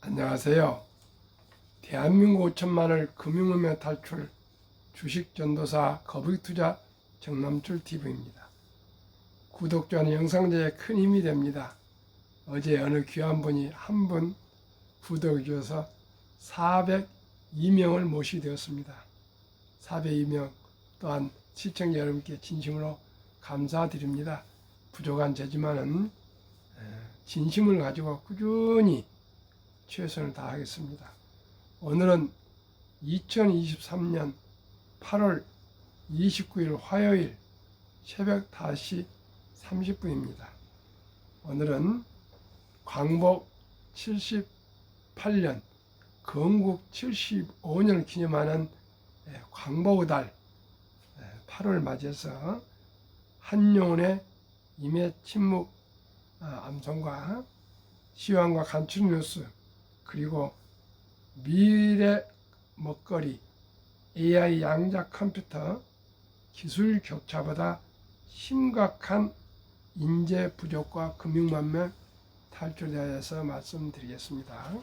안녕하세요. 대한민국 5천만을 금융음해 탈출 주식전도사 거북이투자 정남출TV입니다. 구독자는 영상제에 큰 힘이 됩니다. 어제 어느 귀한 분이 한 분 구독해 주셔서 402명을 모시게 되었습니다. 402명 또한 시청자 여러분께 진심으로 감사드립니다. 부족한 제지만은 진심을 가지고 꾸준히 최선을 다하겠습니다. 오늘은 2023년 8월 29일 화요일 새벽 5시 30분입니다. 오늘은 광복 78년 건국 75년을 기념하는 광복의 달 8월 맞이해서 한용운의 임해 침묵 암송과 시황과 간추린 뉴스 그리고 미래 먹거리, AI 양자 컴퓨터 기술 격차보다 심각한 인재 부족과 금융만면 탈출에 대해서 말씀드리겠습니다.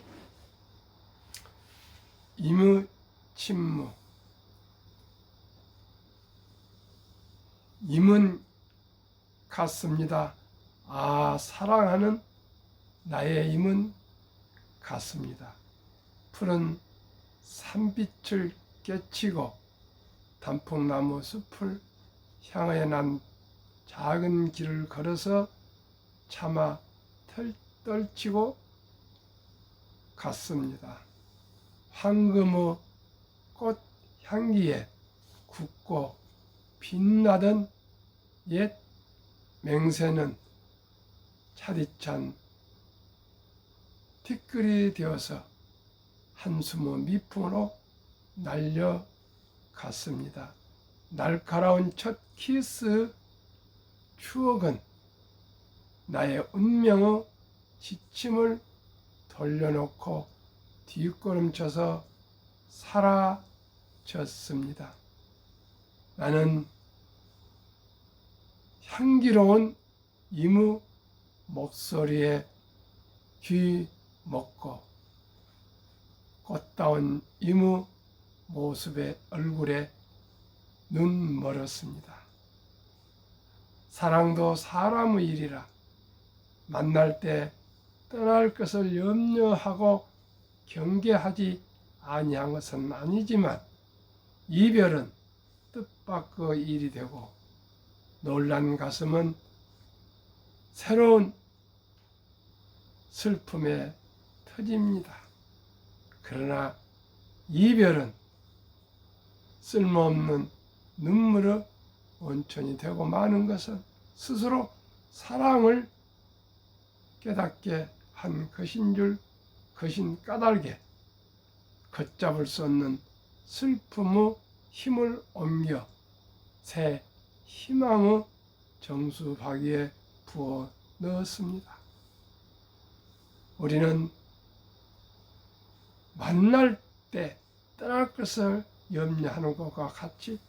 임의 침묵. 임은 같습니다. 사랑하는 나의 임은 같습니다. 푸른 산빛을 깨치고 단풍나무 숲을 향하여 난 작은 길을 걸어서 차마 떨치고 갔습니다. 황금의 꽃 향기에 굳고 빛나던 옛 맹세는 차디찬 티끌이 되어서 한숨의 미풍으로 날려갔습니다. 날카로운 첫 키스 추억은 나의 운명의 지침을 돌려놓고 뒷걸음쳐서 사라졌습니다. 나는 향기로운 임의 목소리에 귀 먹고 꽃다운 임의 모습의 얼굴에 눈 멀었습니다. 사랑도 사람의 일이라 만날 때 떠날 것을 염려하고 경계하지 아니한 것은 아니지만 이별은 뜻밖의 일이 되고 놀란 가슴은 새로운 슬픔에 터집니다. 그러나 이별은 쓸모없는 눈물의 원천이 되고 마는 것은 스스로 사랑을 깨닫게 한 것인 줄 것인 까닭에 걷잡을 수 없는 슬픔의 힘을 옮겨 새 희망의 정수박이에 부어 넣었습니다. 우리는 만날 때 떠날 것을 염려하는 것과 같이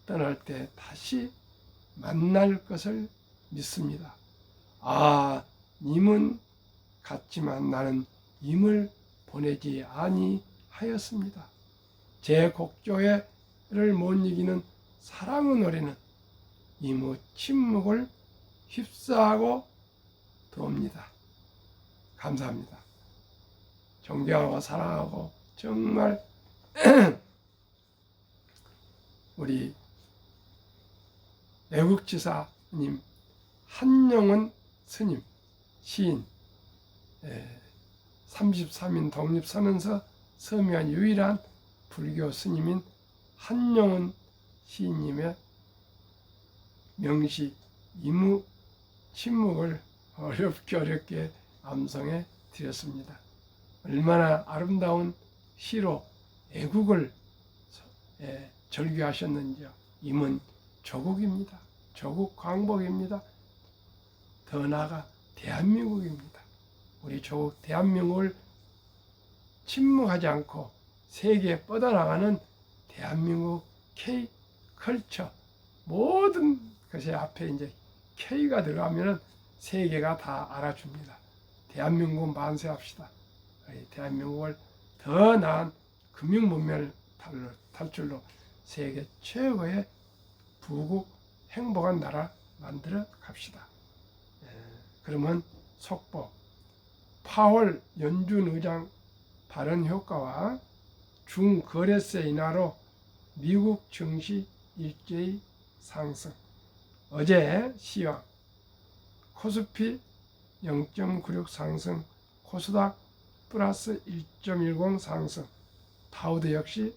떠날 때 다시 만날 것을 믿습니다. 님은 같지만 나는 임을 보내지 아니하였습니다. 제 곡조를 못 이기는 사랑의 노래는 임의 침묵을 휩싸고 돕니다. 감사합니다. 존경하고 사랑하고 정말 우리 애국지사님 한용운 스님 시인 33인 독립선언서 서명한 유일한 불교 스님인 한용운 시인님의 명시 임의 침묵을 어렵게 암송해 드렸습니다. 얼마나 아름다운 시로 애국을 절규하셨는지요. 임은 조국입니다. 조국 광복입니다. 더 나아가 대한민국입니다. 우리 조국 대한민국을 침묵하지 않고 세계에 뻗어나가는 대한민국 K컬처 모든 것의 앞에 이제 K가 들어가면 세계가 다 알아줍니다. 대한민국 만세합시다. 대한민국을 더 나은 금융문명을 탈출로 세계 최고의 부국 행복한 나라 만들어 갑시다. 그러면 속보 파월 연준 의장 발언 효과와 중거래세 인하로 미국 증시 일제히 상승. 어제 시황 코스피 0.96 상승, 코스닥 플러스 1.10 상승, 다우드 역시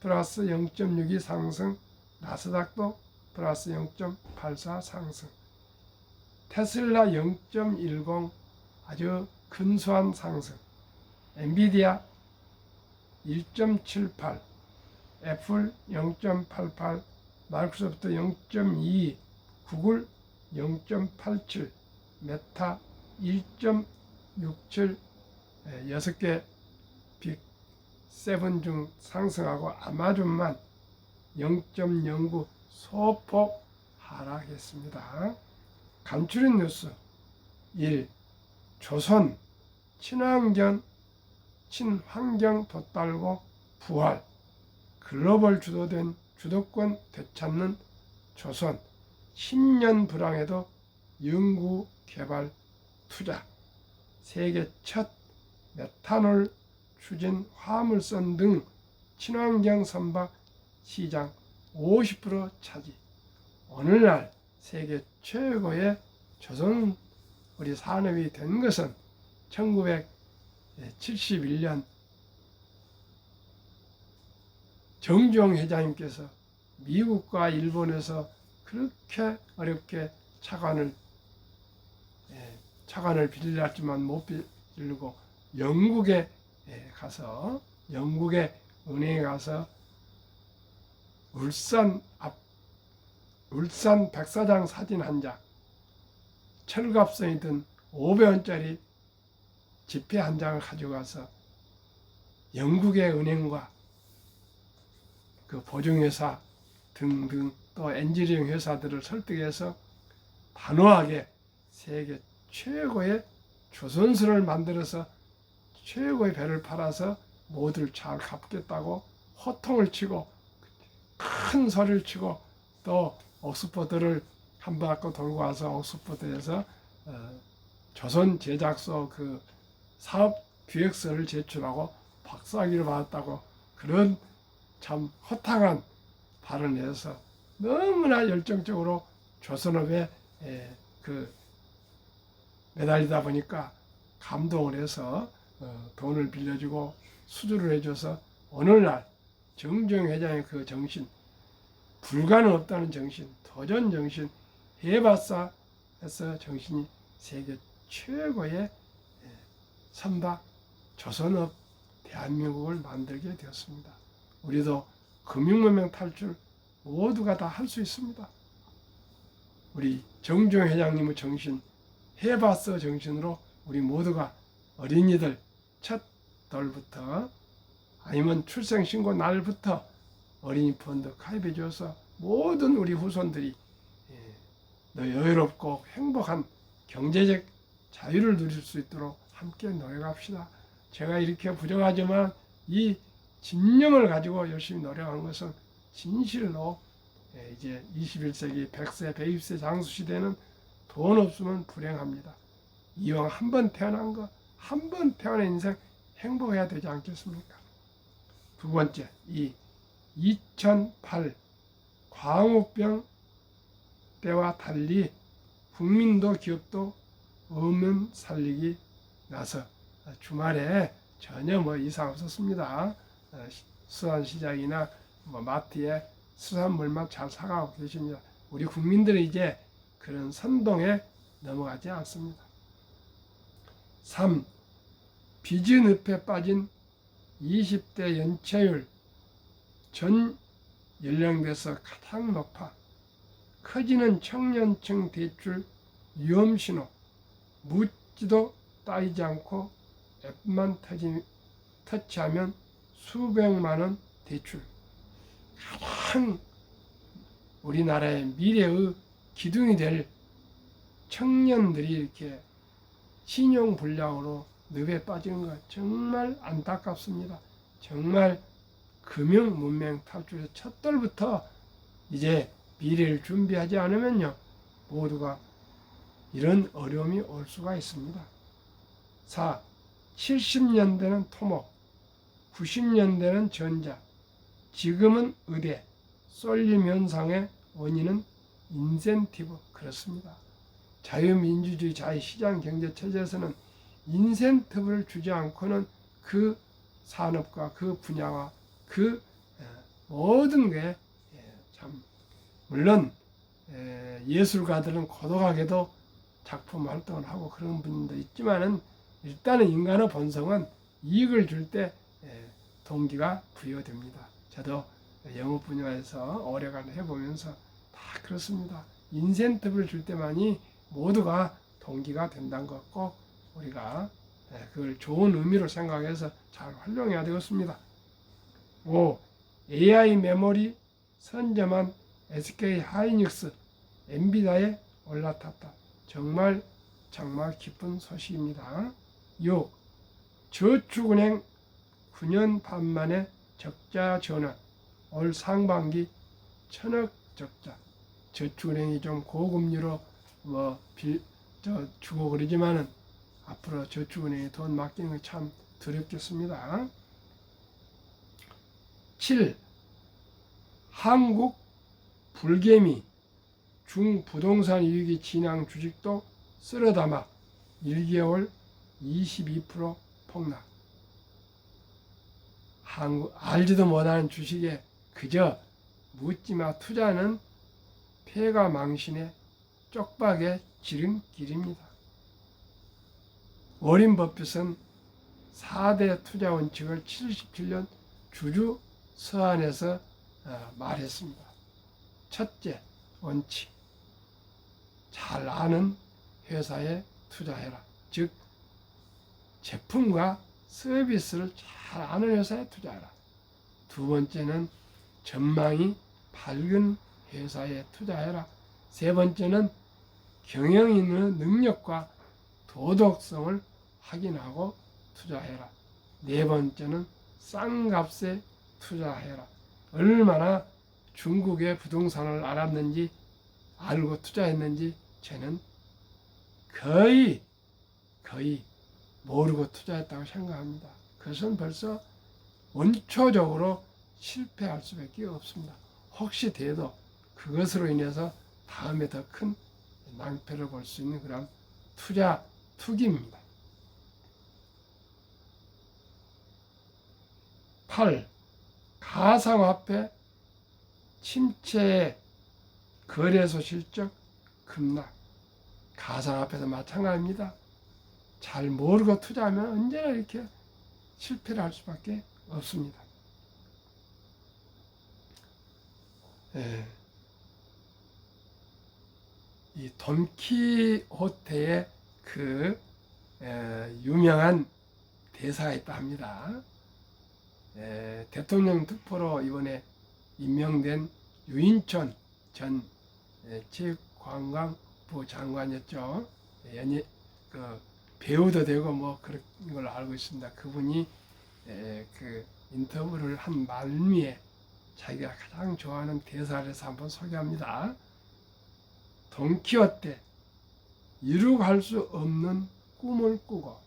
플러스 0.62 상승, 나스닥도 플러스 0.84 상승, 테슬라 0.10 아주 근소한 상승, 엔비디아 1.78, 애플 0.88, 마이크로소프트 0.22, 구글 0.87, 메타 1.67, 6개 빅 7 중 상승하고 아마존만 0.09 소폭 하락했습니다. 간추린 뉴스 1. 조선 친환경 돛달고 부활 글로벌 주도된 주도권 되찾는 조선 10년 불황에도 연구 개발 투자 세계 첫 메탄올 추진 화물선 등 친환경 선박 시장 50% 차지. 오늘날 세계 최고의 조선 우리 산업이 된 것은 1971년 정주영 회장님께서 미국과 일본에서 그렇게 어렵게 차관을 빌렸지만 못 빌리고 영국의 은행에 가서 울산 백사장 사진 한 장, 철갑선이 든 500원짜리 지폐 한 장을 가져가서 영국의 은행과 그 보증회사 등등 또 엔지니어링 회사들을 설득해서 단호하게 세계 최고의 조선수를 만들어서 최고의 배를 팔아서 모두를 잘 갚겠다고 호통을 치고 큰 소리를 치고 또 옥스퍼드를 한 바퀴 돌고 와서 옥스퍼드에서 조선 제작소 그 사업 기획서를 제출하고 박사학위를 받았다고 그런 참 허탕한 발언을 해서 너무나 열정적으로 조선업에 매달리다 보니까 감동을 해서 돈을 빌려주고 수주를 해줘서 오늘날 정주영 회장의 그 정신, 불가능 없다는 정신, 도전 정신, 해봤자 해서 정신이 세계 최고의 선박 조선업 대한민국을 만들게 되었습니다. 우리도 금융문명 탈출 모두가 다 할 수 있습니다. 우리 정주영 회장님의 정신, 해봤어 정신으로 우리 모두가 어린이들 첫 돌부터 아니면 출생신고 날부터 어린이 펀드 가입해 줘서 모든 우리 후손들이 여유롭고 행복한 경제적 자유를 누릴 수 있도록 함께 노력합시다. 제가 이렇게 부정하지만 이 진념을 가지고 열심히 노력한 것은 진실로 이제 21세기 100세, 120세 장수 시대는 돈 없으면 불행합니다. 이왕 한 번 태어난 거, 한 번 태어난 인생 행복해야 되지 않겠습니까? 두 번째, 2008 광우병 때와 달리 국민도 기업도 없는 살리기 나서 주말에 전혀 이상 없었습니다. 수산시장이나 마트에 수산물만 잘 사가고 계십니다. 우리 국민들은 이제 그런 선동에 넘어가지 않습니다. 3. 빚은 늪에 빠진 20대 연체율 전 연령대에서 가장 높아 커지는 청년층 대출 위험신호 묻지도 따지지 않고 앱만 터치하면 수백만원 대출 가장 우리나라의 미래의 기둥이 될 청년들이 이렇게 신용불량으로 늪에 빠지는 것 정말 안타깝습니다. 정말 금융 문명 탈출의 첫 돌부터 이제 미래를 준비하지 않으면요, 모두가 이런 어려움이 올 수가 있습니다. 4. 70년대는 토목, 90년대는 전자, 지금은 의대, 쏠림 현상의 원인은 인센티브. 그렇습니다. 자유민주주의 자유시장 경제 체제에서는 인센티브를 주지 않고는 그 산업과 그 분야와 그 모든 게 참, 물론 예술가들은 고독하게도 작품 활동을 하고 그런 분도 있지만은 일단은 인간의 본성은 이익을 줄 때 동기가 부여됩니다. 저도 영업 분야에서 오래간 해보면서 다 그렇습니다. 인센티브를 줄 때만이 모두가 동기가 된다는 것 꼭 우리가 그걸 좋은 의미로 생각해서 잘 활용해야 되겠습니다. 5. AI 메모리 선점한 SK 하이닉스, 엔비디아에 올라탔다. 정말 기쁜 소식입니다. 6. 저축은행 9년 반 만에 적자 전환, 올 상반기 1000억 적자. 저축은행이 좀 고금리로 주고 그러지만은 앞으로 저축은행에 돈 맡기는 게 참 두렵겠습니다. 7. 한국 불개미 중부동산 이익이 진양 주식도 쓸어담아 1개월 22% 폭락. 알지도 못하는 주식에 그저 묻지마 투자는 폐가 망신의 쪽박의 지름길입니다. 워린 버핏은 4대 투자 원칙을 77년 주주 서한에서 말했습니다. 첫째 원칙, 잘 아는 회사에 투자해라. 즉 제품과 서비스를 잘 아는 회사에 투자해라. 두 번째는 전망이 밝은 회사에 투자해라. 세 번째는 경영인의 능력과 도덕성을 확인하고 투자해라. 네 번째는 싼 값에 투자해라. 얼마나 중국의 부동산을 알았는지 알고 투자했는지 저는 거의 모르고 투자했다고 생각합니다. 그것은 벌써 원초적으로 실패할 수밖에 없습니다. 혹시 돼도 그것으로 인해서 다음에 더 큰 낭패를 볼 수 있는 그런 투기입니다. 8. 가상화폐 침체의 거래소 실적 급락. 가상화폐도 마찬가지입니다. 잘 모르고 투자하면 언제나 이렇게 실패를 할 수밖에 없습니다. 이 돈키호테의 그 유명한 대사가 있다 합니다. 대통령 특보로 이번에 임명된 유인촌 전 체육관광부 장관이었죠. 배우도 되고 뭐 그런 걸로 알고 있습니다. 그분이 그 인터뷰를 한 말미에 자기가 가장 좋아하는 대사를 해서 한번 소개합니다. 돈키호테, 이루갈 수 없는 꿈을 꾸고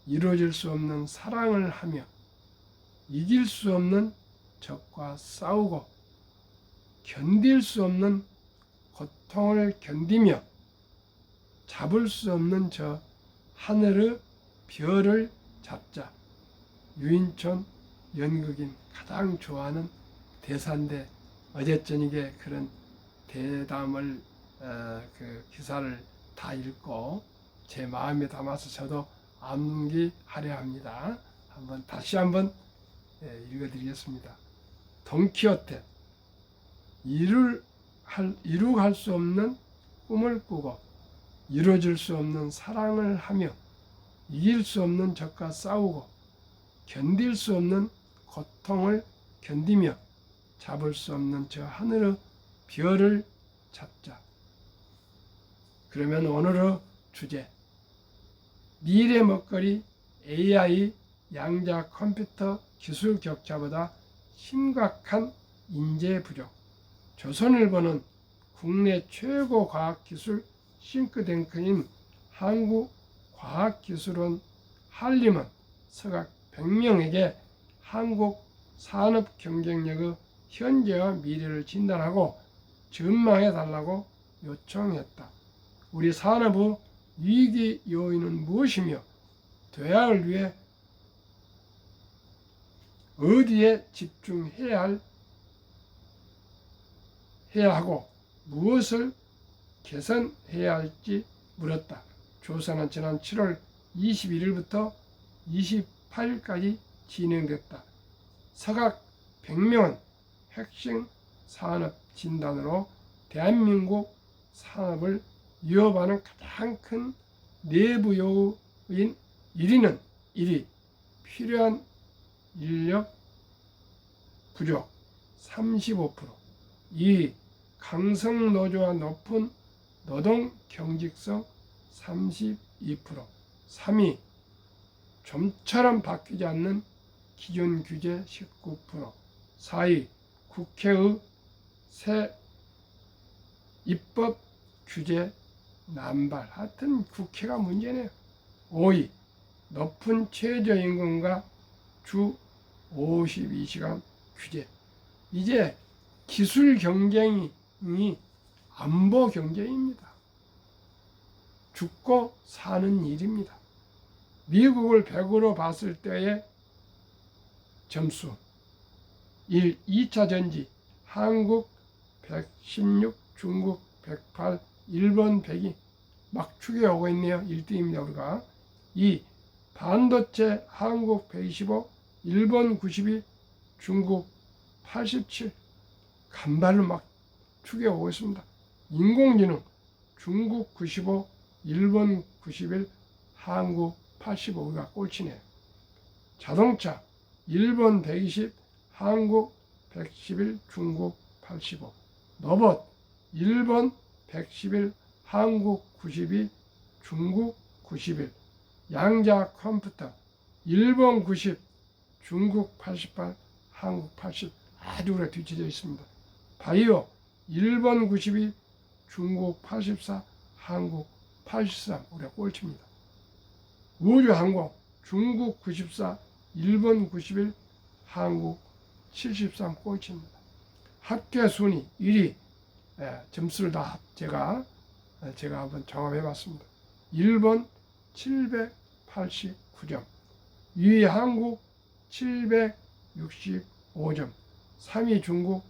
이루어질 수 없는 사랑을 하며 이길 수 없는 적과 싸우고 견딜 수 없는 고통을 견디며 잡을 수 없는 저 하늘의 별을 잡자. 유인촌 연극인 가장 좋아하는 대사인데 어제 저녁에 그런 대담을 그 기사를 다 읽고 제 마음에 담아서 저도 암기하려 합니다. 다시 한번 읽어드리겠습니다. 돈키호테, 이루갈 수 없는 꿈을 꾸고 이루어질 수 없는 사랑을 하며 이길 수 없는 적과 싸우고 견딜 수 없는 고통을 견디며 잡을 수 없는 저 하늘의 별을 잡자. 그러면 오늘의 주제, 미래 먹거리 AI, 양자 컴퓨터 기술 격차보다 심각한 인재 부족. 조선일보는 국내 최고 과학기술 싱크탱크인 한국과학기술원 한림은 서각 100명에게 한국 산업 경쟁력의 현재와 미래를 진단하고 전망해 달라고 요청했다. 우리 산업의 위기 요인은 무엇이며 대학을 위해 어디에 집중해야 하고 무엇을 개선해야 할지 물었다. 조사는 지난 7월 21일부터 28일까지 진행됐다. 서각 100명은 핵심 산업 진단으로 대한민국 산업을 위협하는 가장 큰 내부 요인 1위는 필요한 인력 부족 35%, 2위 강성 노조와 높은 노동 경직성 32%, 3위 좀처럼 바뀌지 않는 기존 규제 19%, 4위 국회의 새 입법 규제 남발. 하여튼 국회가 문제네요. 5위 높은 최저임금과 주 52시간 규제. 이제 기술 경쟁이 안보 경쟁입니다. 죽고 사는 일입니다. 미국을 100으로 봤을 때의 점수 1. 2차 전지 한국 116, 중국 108, 일본 100이 막 추격하고 있네요. 1등입니다. 우리가. 2. 반도체 한국 125, 일본 92, 중국 87 간발로 막 추격하고 있습니다. 인공지능 중국 95, 일본 91, 한국 85가 꼴찌네요. 자동차 일본 120, 한국 111, 중국 85. 로봇 일본 111, 한국 92, 중국 91. 양자 컴퓨터 일본 90, 중국 88, 한국 80. 아주 오래 뒤쳐져 있습니다. 바이오 일본 92, 중국 84, 한국 83. 우리가 꼴찌입니다. 우주항공 중국 94, 일본 91, 한국 73 꼴찌입니다. 학교 순위 1위 점수를 다 제가 한번 종합해 봤습니다. 일본 789점, 2위 한국 765점, 3위 중국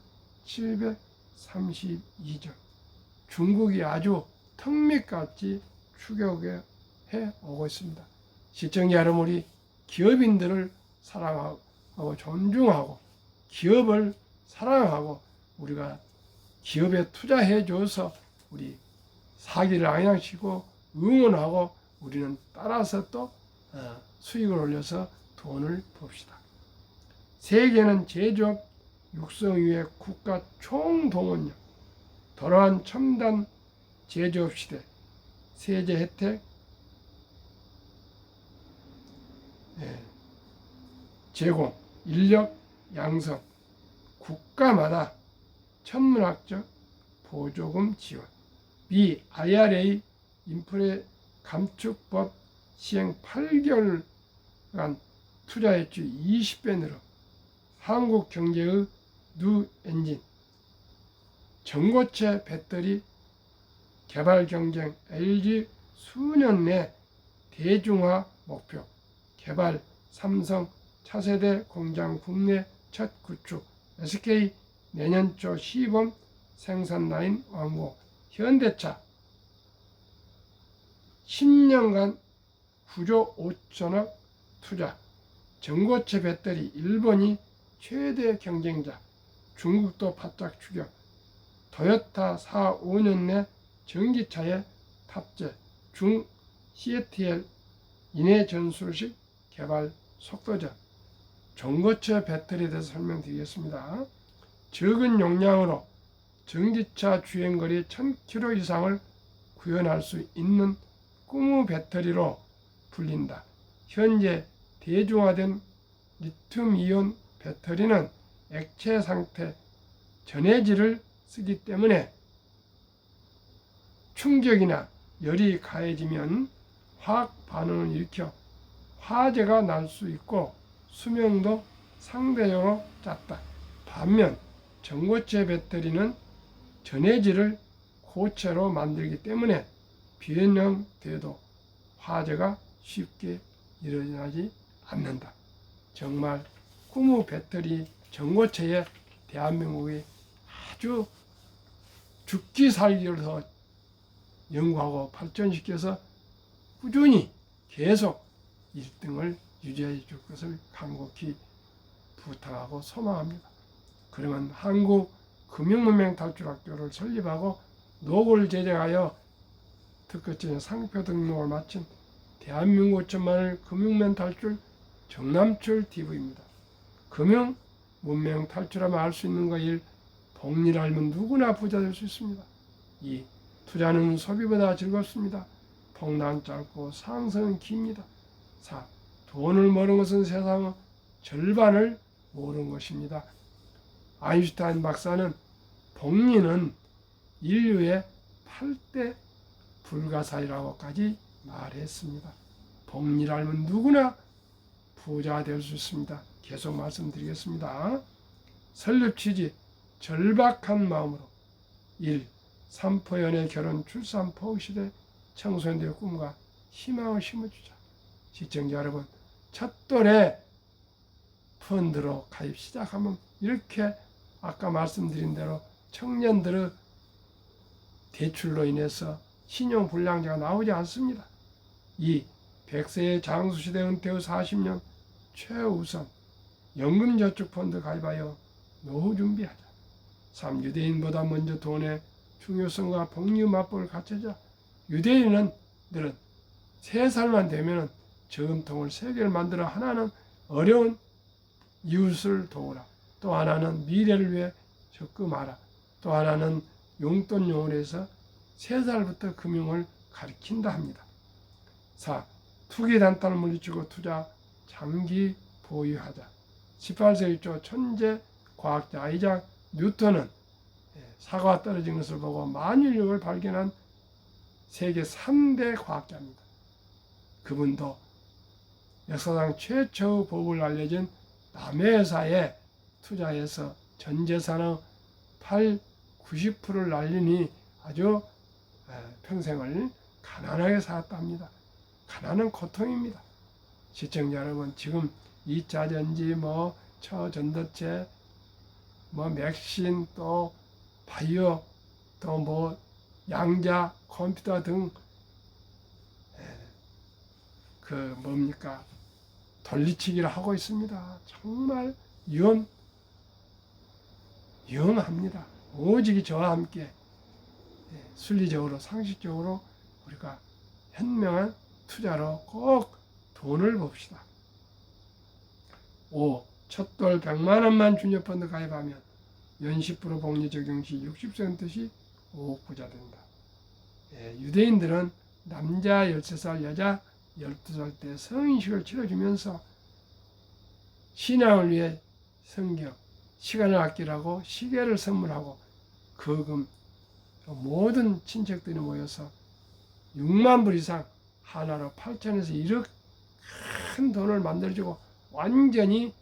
732점. 중국이 아주 턱밑같이 추격해 오고 있습니다. 시청자 여러분, 우리 기업인들을 사랑하고 존중하고 기업을 사랑하고 우리가 기업에 투자해줘서 우리 사기를 안양시키고 응원하고 우리는 따라서 또 수익을 올려서 돈을 봅시다. 세계는 제조업 육성 위해 국가 총동원력, 도로한 첨단 제조업 시대, 세제 혜택, 제공, 인력 양성, 국가마다 천문학적 보조금 지원. B. IRA 인플레 감축법 시행 8개월간 투자했지 20배 늘어. 한국 경제의 뉴 엔진. 전고체 배터리 개발 경쟁 LG 수년 내 대중화 목표. 개발 삼성 차세대 공장 국내 첫 구축. SK 내년 초 시범 생산 라인 완공. 현대차 10년간 9조 5천억 투자. 전고체 배터리 일본이 최대 경쟁자. 중국도 바짝 추격. 토요타 4, 5년 내 전기차에 탑재. 중 CATL 인해 전술식 개발 속도전. 전고체 배터리에 대해서 설명드리겠습니다. 적은 용량으로 전기차 주행거리 1000km 이상을 구현할 수 있는 꾸무 배터리로 불린다. 현재 대중화된 리튬이온 배터리는 액체 상태 전해질을 쓰기 때문에 충격이나 열이 가해지면 화학 반응을 일으켜 화재가 날 수 있고 수명도 상대적으로 짧다. 반면 전고체 배터리는 전해질을 고체로 만들기 때문에 비현황돼도 화재가 쉽게 일어나지 않는다. 정말 꾸무 배터리 전고체에 대한민국이 아주 죽기 살기를 더 연구하고 발전시켜서 꾸준히 계속 1등을 유지해 줄 것을 간곡히 부탁하고 소망합니다. 그러면 한국금융문명탈출학교를 설립하고 노고를 제작하여 특허증 상표 등록을 마친 대한민국 천만을 금융문 탈출 정남출 TV입니다. 금융 문명 탈출하면 알 수 있는 거 1. 복리를 알면 누구나 부자 될 수 있습니다. 2. 투자는 소비보다 즐겁습니다. 폭락은 짧고 상승은 깁니다. 4. 돈을 모르는 것은 세상의 절반을 모르는 것입니다. 아인슈타인 박사는 복리는 인류의 8대 불가사의라고까지 말했습니다. 복리를 알면 누구나 부자 될 수 있습니다. 계속 말씀드리겠습니다. 설립 취지 절박한 마음으로 1. 삼포연의 결혼 출산 포기 시대 청소년들의 꿈과 희망을 심어주자. 시청자 여러분, 첫 돌에 펀드로 가입 시작하면 이렇게 아까 말씀드린 대로 청년들의 대출로 인해서 신용불량자가 나오지 않습니다. 2. 100세의 장수시대 은퇴 후 40년 최우선 연금저축펀드 가입하여 노후 준비하자. 3. 유대인보다 먼저 돈의 중요성과 복리 맞법을 갖추자. 유대인은 늘은 3살만 되면 저금통을 3개를 만들어 하나는 어려운 이웃을 도우라. 또 하나는 미래를 위해 적금하라. 또 하나는 용돈용을 해서 3살부터 금융을 가르친다 합니다. 4. 투기 단타를 물리치고 투자 장기 보유하자. 18세기 초 천재 과학자 아이작 뉴턴은 사과가 떨어진 것을 보고 만유력을 발견한 세계 3대 과학자입니다. 그분도 역사상 최초의 법을 알려진 남해회사에 투자해서 전 재산의 90%를 날리니 아주 평생을 가난하게 살았답니다. 가난은 고통입니다. 시청자 여러분, 지금 2차 전지, 초전도체, 맥신, 또 바이오, 또 양자, 컴퓨터 등 돌리치기를 하고 있습니다. 정말 위험합니다. 오직 저와 함께 순리적으로 상식적으로 우리가 현명한 투자로 꼭 돈을 봅시다. 5. 첫돌 100만 원만 주녀펀드 가입하면 연 10% 복리 적용 시 60%시 5억 부자 된다. 유대인들은 남자 13살, 여자 12살 때 성인식을 치러주면서 신앙을 위해 성경, 시간을 아끼라고 시계를 선물하고 거금, 모든 친척들이 모여서 6만 불 이상 하나로 8천에서 1억 큰 돈을 만들어주고 완전히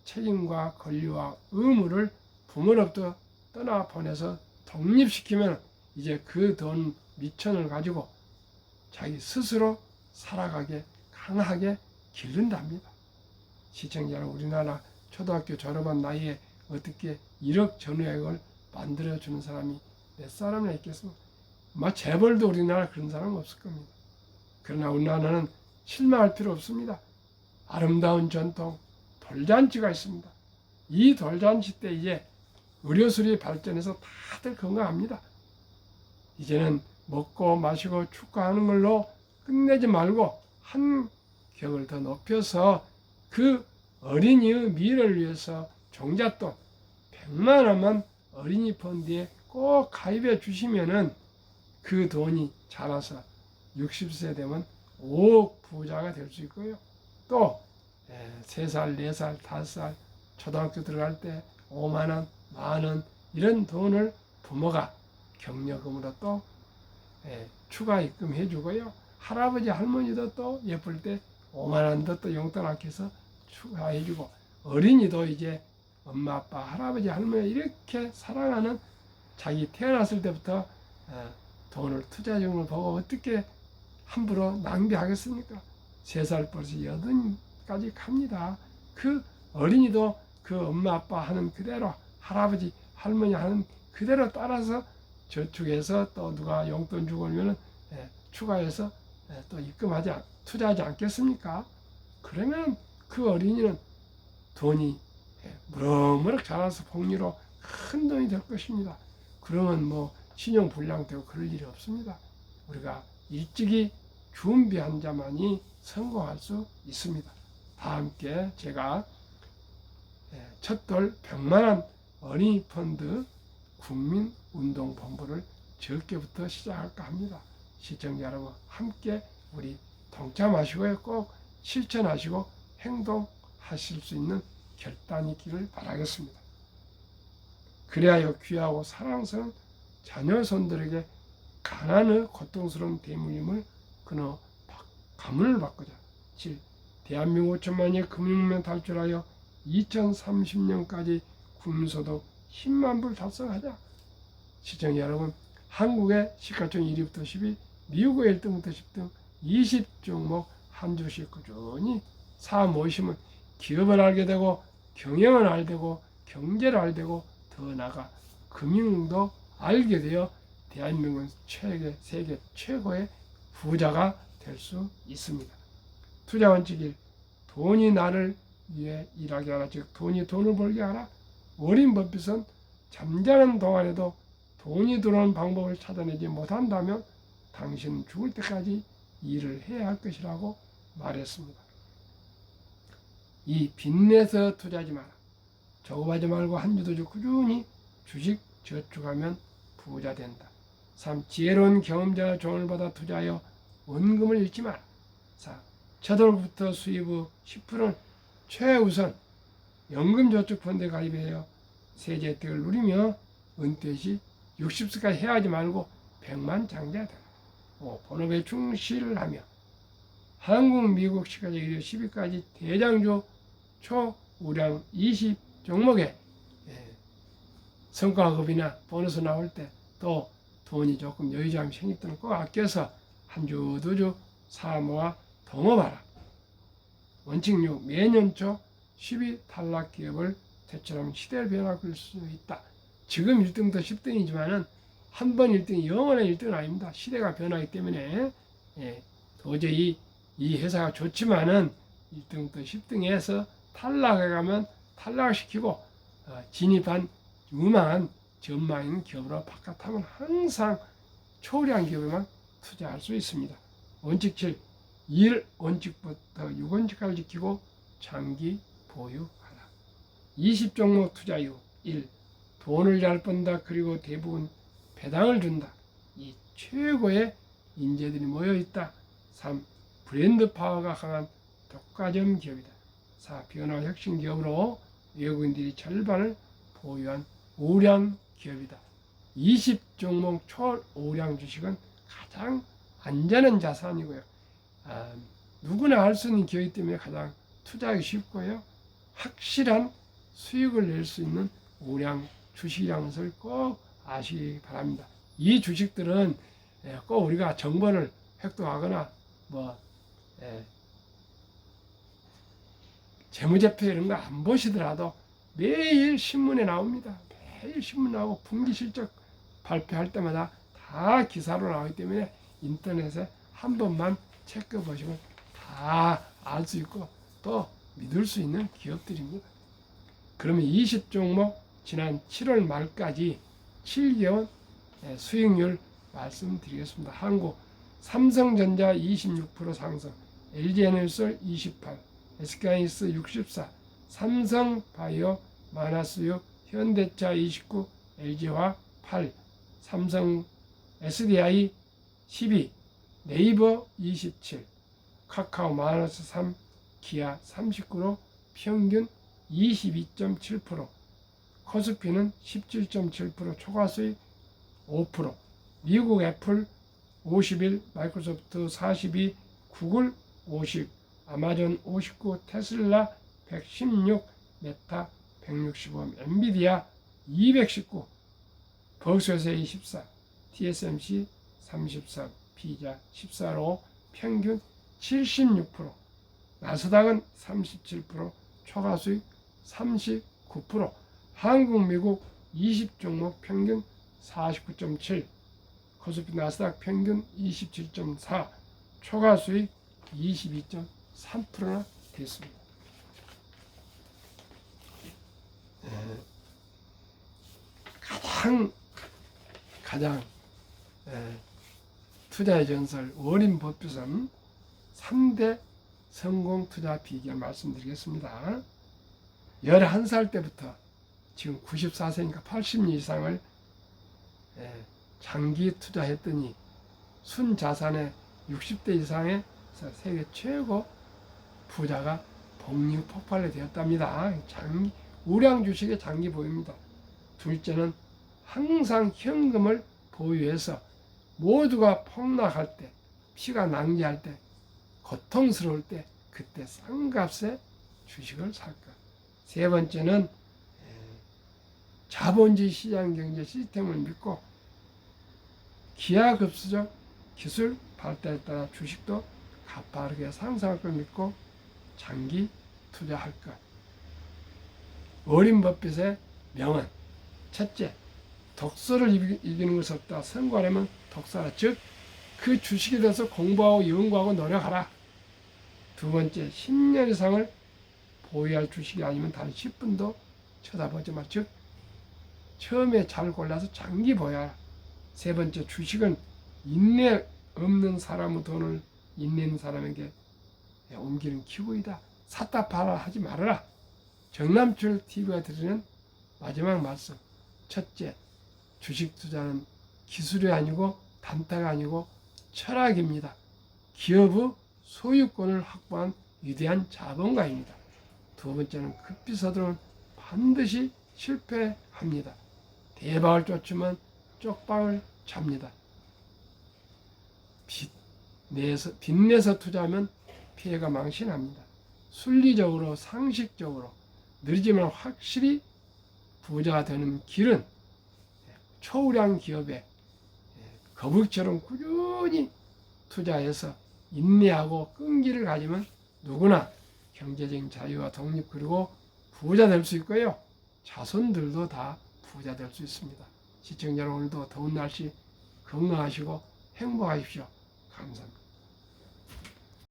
책임과 권리와 의무를 부모로부터 떠나보내서 독립시키면 이제 그 돈 미천을 가지고 자기 스스로 살아가게 강하게 기른답니다. 시청자 여러분, 우리나라 초등학교 졸업한 나이에 어떻게 1억 전후액을 만들어주는 사람이 몇 사람이나 있겠습니까? 재벌도 우리나라 그런 사람은 없을 겁니다. 그러나 우리나라는 실망할 필요 없습니다. 아름다운 전통 돌잔치가 있습니다. 이 돌잔치 때 이제 의료술이 발전해서 다들 건강합니다. 이제는 먹고 마시고 축하하는 걸로 끝내지 말고 한 격을 더 높여서 그 어린이의 미래를 위해서 종잣돈 100만 원만 어린이 펀드에 꼭 가입해 주시면은 그 돈이 자라서 60세 되면 5억 부자가 될 수 있고요. 또 3살, 4살, 5살 초등학교 들어갈 때 5만 원, 만 원 이런 돈을 부모가 격려금으로 또 추가 입금해 주고요. 할아버지 할머니도 또 예쁠 때 5만 원도 또 용돈 아껴서 추가해 주고, 어린이도 이제 엄마 아빠 할아버지 할머니 이렇게 사랑하는, 자기 태어났을 때부터 돈을 투자하는 걸 보고 어떻게 함부로 낭비하겠습니까? 3살 벌써 8까지 갑니다. 그 어린이도 그 엄마 아빠 하는 그대로, 할아버지 할머니 하는 그대로 따라서 저축해서 또 누가 용돈 주고 오면은 추가해서 또 입금하지, 투자하지 않겠습니까? 그러면 그 어린이는 돈이 무럭무럭 자라서 복리로 큰 돈이 될 것입니다. 그러면 뭐 신용불량되고 그럴 일이 없습니다. 우리가 일찍이 준비한 자만이 성공할 수 있습니다. 다 함께 제가 첫돌 100만원 어린이 펀드 국민운동본부를 적게부터 시작할까 합니다. 시청자 여러분 함께 우리 동참하시고요. 꼭 실천하시고 행동하실 수 있는 결단이 있기를 바라겠습니다. 그래야 귀하고 사랑스러운 자녀 손들에게 가난의 고통스러운 대물림을 끊어 가문을 바꾸자. 7. 대한민국 5천만의 금융면 탈출하여 2030년까지 국민소득 10만 불 달성하자. 시청자 여러분, 한국의 시가총 1위부터 10위, 미국의 1등부터 10등 20종목 한 주씩 꾸준히 사 모시면 기업을 알게 되고 경영을 알게 되고 경제를 알게 되고 더 나아가 금융도 알게 되어 대한민국은 세계 최고의 부자가 될 수 있습니다. 투자 원칙 1. 돈이 나를 위해 일하게 하라. 즉 돈이 돈을 벌게 하라. 워렌 버핏은 잠자는 동안에도 돈이 들어오는 방법을 찾아내지 못한다면 당신은 죽을 때까지 일을 해야 할 것이라고 말했습니다. 이 빚내서 투자하지 마라. 조급하지 말고 한 주도 꾸준히 주식 저축하면 부자 된다. 3. 지혜로운 경험자의 조언을 받아 투자하여 원금을 잃지 마라. 4. 첫 월부터 수입의 10%는 최우선 연금저축펀드에 가입하여 세제 혜택을 누리며 은퇴 시 60세까지 해야지 말고 100만 장자야 된다. 5. 본업에 충실을 하며 한국, 미국 시가총 1위 10위까지 대장주 초우량 20 종목에 성과급이나 보너스 나올 때 또 돈이 조금 여유자금이 생길 때는 꼭 아껴서 한 주, 두 주 사모아 동업하라. 원칙 6. 매년 초 10위 탈락 기업을 퇴출하면 시대를 변화할 수 있다. 지금 1등부터 10등이지만은 한 번 1등이 영원한 1등은 아닙니다. 시대가 변하기 때문에 도저히 이 회사가 좋지만은 1등부터 10등에서 탈락해가면 탈락시키고 진입한 유망한 전망 있는 기업으로 바깥하면 항상 초우량 기업에만 투자할 수 있습니다. 원칙 7. 1 원칙부터 6원칙까지 지키고 장기 보유하라. 20종목 투자 이후 1. 돈을 잘 번다. 그리고 대부분 배당을 준다. 2. 최고의 인재들이 모여있다. 3. 브랜드 파워가 강한 독과점 기업이다. 4. 변화 혁신 기업으로 외국인들이 절반을 보유한 우량 기업이다. 20종목 초우량 주식은 가장 안전한 자산이고요. 누구나 할 수 있는 기업이기 때문에 가장 투자하기 쉽고요. 확실한 수익을 낼 수 있는 우량 주식이라는 것을 꼭 아시기 바랍니다. 이 주식들은 꼭 우리가 정보를 획득하거나 재무제표 이런 거 안 보시더라도 매일 신문에 나옵니다. 매일 신문 나오고 분기실적 발표할 때마다 다 기사로 나오기 때문에 인터넷에 한 번만 체크해 보시면 다 알 수 있고 또 믿을 수 있는 기업들입니다. 그러면 20종목 지난 7월 말까지 7개월 수익률 말씀드리겠습니다. 한국 삼성전자 26% 상승, LG에너지솔 28, SK하이닉스 64, 삼성바이오 마이너스 6, 현대차 29, LG화학 8, 삼성 SDI 12, 네이버 27, 카카오 마이너스 3, 기아 39로 평균 22.7%, 코스피는 17.7%, 초과수익 5%, 미국 애플 51, 마이크로소프트 42, 구글 50, 아마존 59, 테슬라 116, 메타 165, 엔비디아 219, 버스웨이 14, TSMC 34, 피자 14로 평균 76%, 나스닥은 37%, 초과수익 39%, 한국, 미국 20종목 평균 49.7, 코스피 나스닥 평균 27.4, 초과수익 22.3%나 됐습니다. 가장 투자의 전설 워린 버핏은 3대 성공 투자 비결 말씀드리겠습니다. 11살 때부터 지금 94세니까 80년 이상을 장기 투자했더니 순자산의 60대 이상의 세계 최고 부자가 복리 폭발이 되었답니다. 우량 주식의 장기 보유입니다. 둘째는 항상 현금을 보유해서 모두가 폭락할 때, 피가 낭비할 때, 고통스러울 때 그때 싼 값에 주식을 살 것. 세 번째는 자본주의 시장 경제 시스템을 믿고 기하급수적 기술 발달에 따라 주식도 가파르게 상승할 걸 믿고 장기 투자할 것. 워린 버핏의 명언. 첫째, 독서를 이기는 것이 없다. 성공하려면 독서하라. 즉, 그 주식에 대해서 공부하고 연구하고 노력하라. 두 번째, 10년 이상을 보유할 주식이 아니면 단 10분도 쳐다보지 마. 즉, 처음에 잘 골라서 장기 보유하라. 세 번째, 주식은 인내 없는 사람의 돈을 인내 있는 사람에게 옮기는 기구이다. 샀다 팔아 하지 말아라. 정남철 TV가 드리는 마지막 말씀. 첫째, 주식 투자는 기술이 아니고 단타가 아니고 철학입니다. 기업의 소유권을 확보한 위대한 자본가입니다. 두 번째는 급히 서두르면 반드시 실패합니다. 대박을 쫓으면 쪽박을 잡니다. 빚내서 투자하면 피해가 망신합니다. 순리적으로 상식적으로 느리지만 확실히 부자가 되는 길은 초우량 기업에 거북이처럼 꾸준히 투자해서 인내하고 끈기를 가지면 누구나 경제적인 자유와 독립 그리고 부자 될 수 있고요. 자손들도 다 부자 될 수 있습니다. 시청자 여러분, 오늘도 더운 날씨 건강하시고 행복하십시오. 감사합니다.